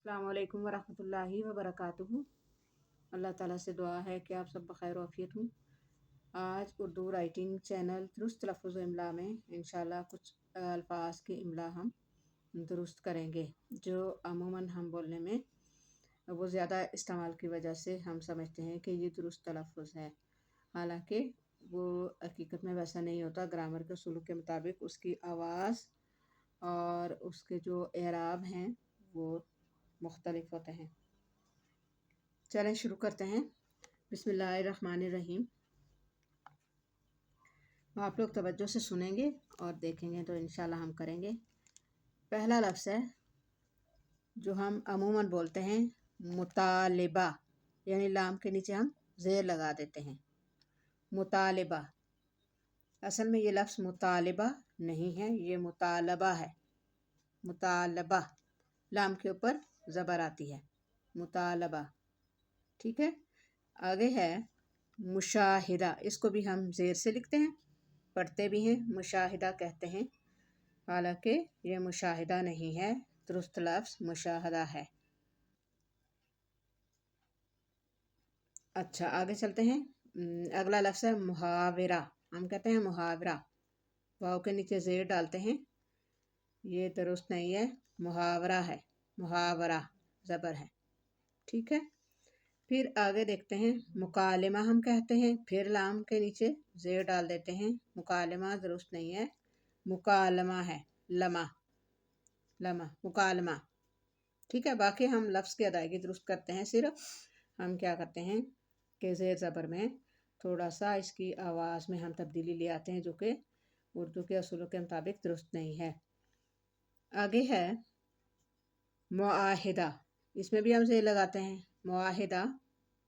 अस्सलाम वालेकुम वरहमतुल्लाहि वबरकातुहू। अल्लाह ताला से दुआ है कि आप सब बखैर आफियत हूँ। आज उर्दू राइटिंग चैनल दुरुस्त लफ्ज़ इमला में इंशाल्लाह कुछ अल्फाज के इमला हम दुरुस्त करेंगे जो अमूमन हम बोलने में वो ज़्यादा इस्तेमाल की वजह से हम समझते हैं कि ये दुरुस्त तलफ़्फ़ुज़ है, हालांकि वो हकीकत में वैसा नहीं होता। ग्रामर के उसूलों के मुताबिक उसकी आवाज़ और उसके जो एराब हैं वो मुख्तलिफ होते हैं। चलें शुरू करते हैं। बिस्मिल्लाहिर्रहमानिर्रहीम। आप लोग तवज्जो से सुनेंगे और देखेंगे तो इंशाल्लाह हम करेंगे। पहला लफ्ज़ है जो हम अमूमन बोलते हैं मुतालिबा, यानी लाम के नीचे हम ज़ेर लगा देते हैं। मुतालिबा, असल में ये लफ्ज़ मुतालिबा नहीं है, ये मुतालबा है। मुतालबा, लाम के ऊपर ज़बर आती है। मुतालबा, ठीक है। आगे है मुशाहिदा, इसको भी हम ज़ेर से लिखते हैं, पढ़ते भी हैं, मुशाहिदा कहते हैं, हालांकि ये मुशाहिदा नहीं है, दुरुस्त लफ्ज़ मुशाहदा है। अच्छा, आगे चलते हैं। अगला लफ्ज़ है मुहावरा। हम कहते हैं मुहावरा, वाव के नीचे ज़ेर डालते हैं, ये दुरुस्त नहीं है, मुहावरा है। मुहावरा ज़बर है, ठीक है। फिर आगे देखते हैं मुकालमा, हम कहते हैं, फिर लाम के नीचे ज़ेर डाल देते हैं। मुकालमा दुरुस्त नहीं है, मुकालमा है। लमा, लमा, मुकालमा, ठीक है। बाकी हम लफ्ज़ की अदायगी दुरुस्त करते हैं, सिर्फ हम क्या करते हैं कि ज़ेर ज़बर में थोड़ा सा इसकी आवाज़ में हम तब्दीली ले आते हैं, जो कि उर्दू के असूलों के मुताबिक दुरुस्त नहीं है। आगे है मुआहिदा, इसमें भी हम ज़ेर लगाते हैं। मुआहिदा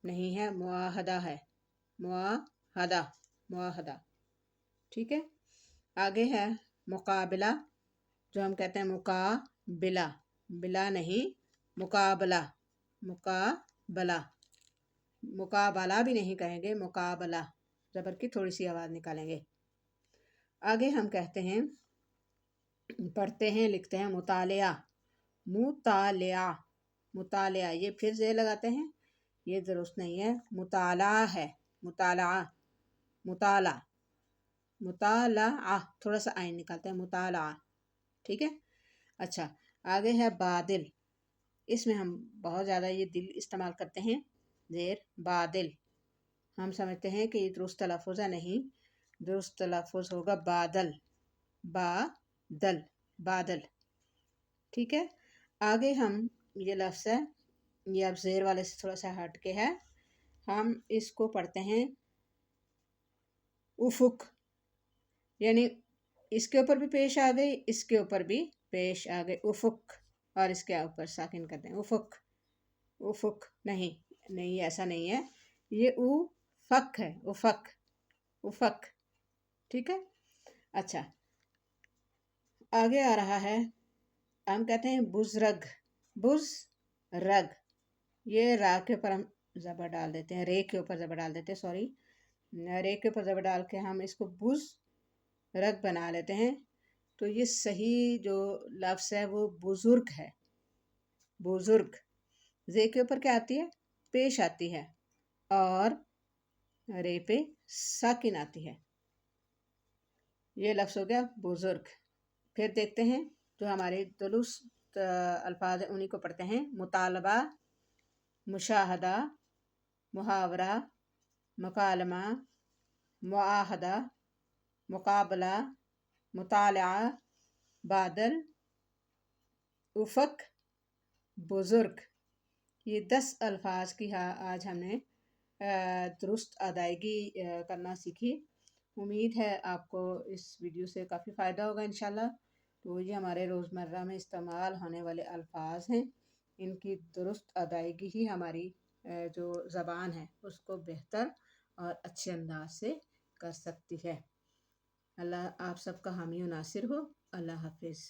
नहीं है, मुआहदा है। मुआहदा, मुआहदा, ठीक है। आगे है मुकाबला, जो हम कहते हैं मुकाबिला, बिला नहीं, मुकाबला, मुकाबला, मुकाबला भी नहीं कहेंगे, मुकाबला, ज़बर की थोड़ी सी आवाज़ निकालेंगे। आगे हम कहते हैं, पढ़ते हैं, लिखते हैं मुतालिया। मुतालिया, मुतालिया, ये फिर ज़ेर लगाते हैं, ये दुरुस्त नहीं है, मुताला है। मुताला, मुताला, मुताला, थोड़ा सा आइन निकालते हैं, मुताला, ठीक है। अच्छा, आगे है बादिल, इसमें हम बहुत ज़्यादा ये दिल इस्तेमाल करते हैं, ज़ेर। बादिल हम समझते हैं कि ये दुरुस्त तलफ़्फ़ुज़ है, नहीं, दुरुस्त तलफ़्फ़ुज़ होगा बादल। बादल, बादल, ठीक है। आगे हम ये लफ्ज़ है, ये अब ज़ेर वाले से थोड़ा सा हट के है, हम इसको पढ़ते हैं उफ़ुक, यानी इसके ऊपर भी पेश आ गई, इसके ऊपर भी पेश आ गई, उफ़ुक, और इसके ऊपर साकिन करते हैं, उफ़ुक। उफ़ुक नहीं, नहीं, ऐसा नहीं है, ये उफ़क है, उफ़क, उफ़क, ठीक है। अच्छा, आगे आ रहा है, हम कहते हैं बुज़रग। बुज़रग, ये रा के ऊपर हम ज़बर डाल देते हैं, रे के ऊपर ज़बर डाल देते हैं, सॉरी, रे के ऊपर ज़बर डाल के हम इसको बुज़रग बना लेते हैं। तो ये सही जो लफ्ज़ है वो बुज़ुर्ग है। बुज़ुर्ग, जे के ऊपर क्या आती है, पेश आती है, और रे पे साकिन आती है। ये लफ्ज़ हो गया बुज़ुर्ग। फिर देखते हैं जो हमारे दुरुस्त अल्फाज हैं, उन्हीं को पढ़ते हैं। मुतालबा, मुशाहदा, मुहावरा, मुकालमा, मुआहदा, मुकाबला, मुतालिया, बादल, उफ़क, बुज़ुर्ग। ये 10 अल्फाज की आज हमने दुरुस्त अदायगी करना सीखी। उम्मीद है आपको इस वीडियो से काफ़ी फ़ायदा होगा इंशाल्लाह। तो ये हमारे रोज़मर्रा में इस्तेमाल होने वाले अल्फाज हैं, इनकी दुरुस्त अदायगी ही हमारी जो ज़बान है उसको बेहतर और अच्छे अंदाज से कर सकती है। अल्लाह आप सबका हामी व नासिर हो। अल्लाह हाफ़िज़।